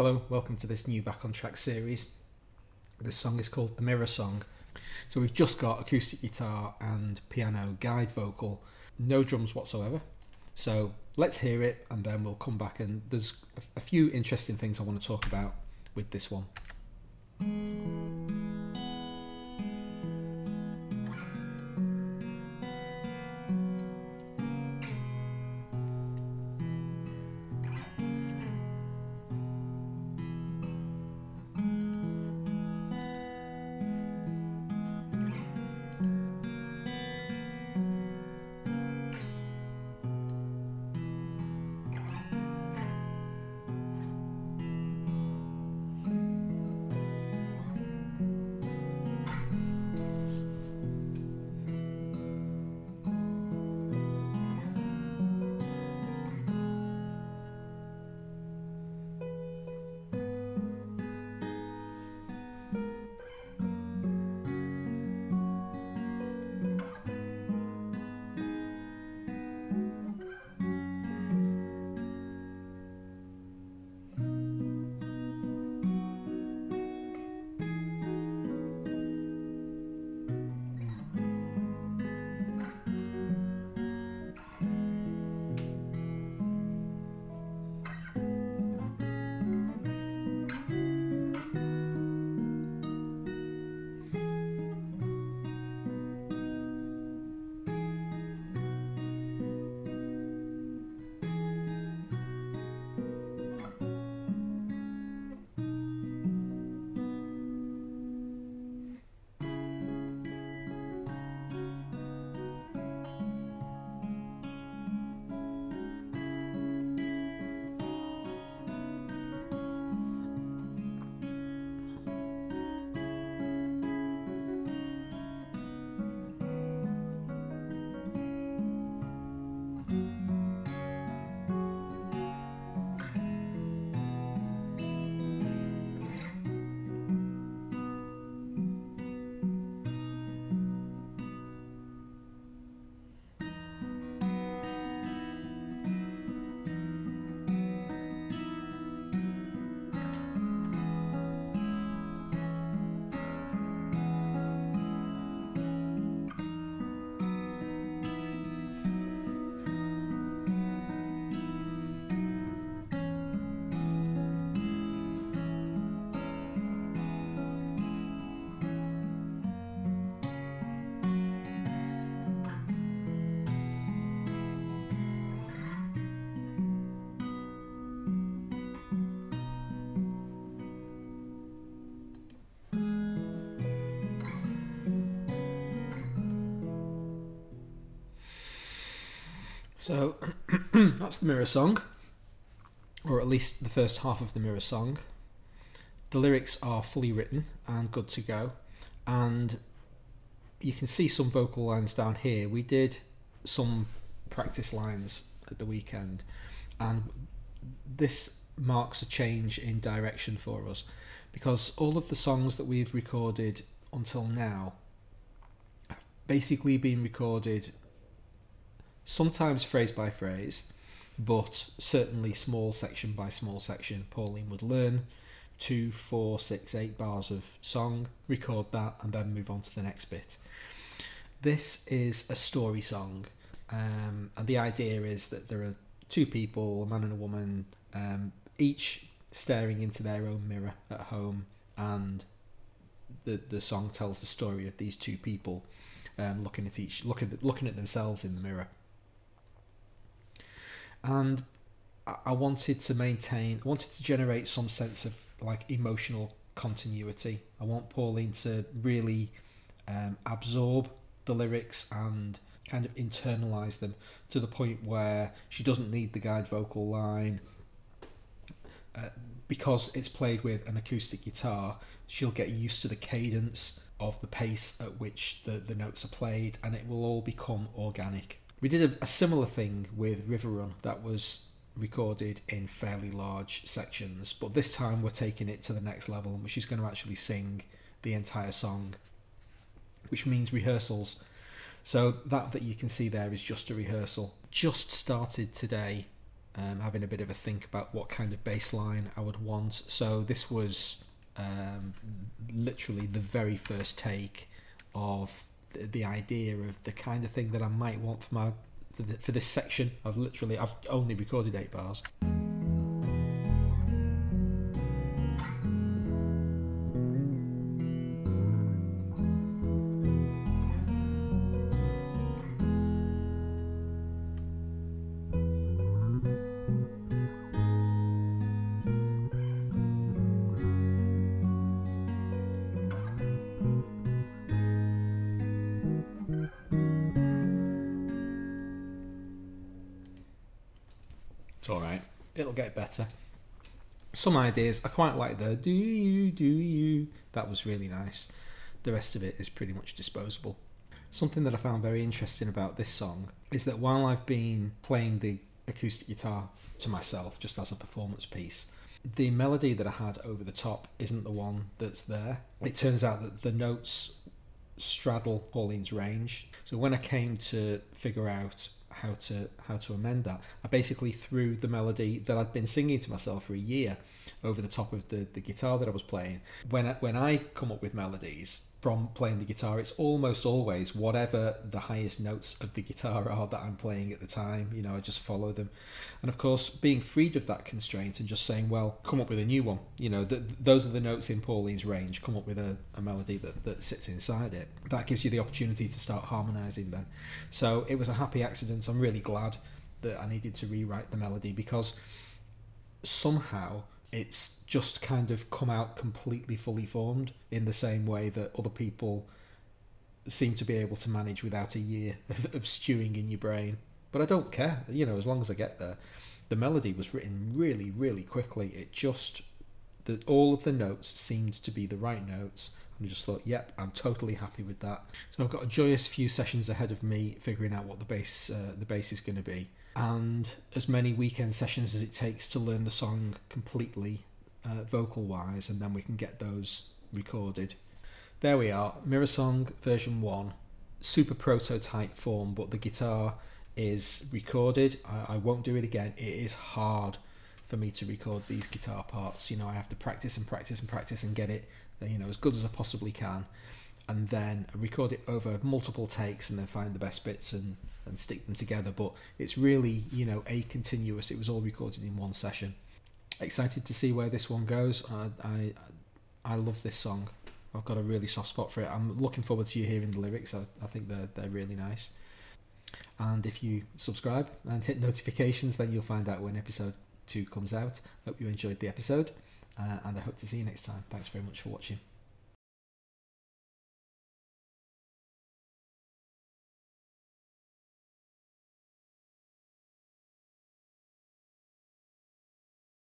Hello, welcome to this new Back on Track series. This song is called The Mirror Song. So we've just got acoustic guitar and piano guide vocal, no drums whatsoever. So let's hear it and then we'll come back, and there's a few interesting things I want to talk about with this one. So that's the Mirror Song, or at least the first half of the Mirror Song. The lyrics are fully written and good to go, and you can see some vocal lines down here. We did some practice lines at the weekend, and this marks a change in direction for us, because all of the songs that we've recorded until now have basically been recorded sometimes phrase by phrase, but certainly small section by small section. Pauline would learn 2, 4, 6, 8 bars of song, record that, and then move on to the next bit. This is a story song, and the idea is that there are two people, a man and a woman, each staring into their own mirror at home, and the song tells the story of these two people looking at themselves in the mirror. And I wanted to generate some sense of like emotional continuity. I want Pauline to really absorb the lyrics and kind of internalize them to the point where she doesn't need the guide vocal line. Because it's played with an acoustic guitar, she'll get used to the cadence of the pace at which the notes are played, and it will all become organic. We did a similar thing with River Run that was recorded in fairly large sections, but this time we're taking it to the next level, and she's going to actually sing the entire song, which means rehearsals. So that you can see there is just a rehearsal. Just started today having a bit of a think about what kind of bass line I would want. So this was literally the very first take of the idea of the kind of thing that I might want for this section. I've only recorded 8 bars. It's alright, it'll get better. Some ideas, I quite like the do you, that was really nice. The rest of it is pretty much disposable. Something that I found very interesting about this song is that while I've been playing the acoustic guitar to myself just as a performance piece, the melody that I had over the top isn't the one that's there. It turns out that the notes straddle Pauline's range. So when I came to figure out how to amend that, I basically threw the melody that I'd been singing to myself for a year over the top of the guitar that I was playing. When I come up with melodies from playing the guitar, it's almost always whatever the highest notes of the guitar are that I'm playing at the time. You know, I just follow them. And of course, being freed of that constraint and just saying, well, come up with a new one. You know, those are the notes in Pauline's range. Come up with a melody that sits inside it. That gives you the opportunity to start harmonising then. So it was a happy accident. I'm really glad that I needed to rewrite the melody, because somehow it's just kind of come out completely fully formed in the same way that other people seem to be able to manage without a year of stewing in your brain. But I don't care, you know, as long as I get there. The melody was written really, really quickly. It just, all of the notes seemed to be the right notes. And I just thought, yep, I'm totally happy with that. So I've got a joyous few sessions ahead of me figuring out what the bass is going to be, and as many weekend sessions as it takes to learn the song completely vocal wise, and then we can get those recorded. There we are, Mirror Song version 1, super prototype form, but the guitar is recorded. I won't do it again. It is hard for me to record these guitar parts. You know, I have to practice and practice and practice and get it, you know, as good as I possibly can, and then record it over multiple takes and then find the best bits and stick them together. But it's really, you know, continuous. It was all recorded in one session. Excited to see where this one goes. I love this song. I've got a really soft spot for it. I'm looking forward to you hearing the lyrics. I think they're really nice. And if you subscribe and hit notifications, then you'll find out when episode 2 comes out. Hope you enjoyed the episode, and I hope to see you next time. Thanks very much for watching.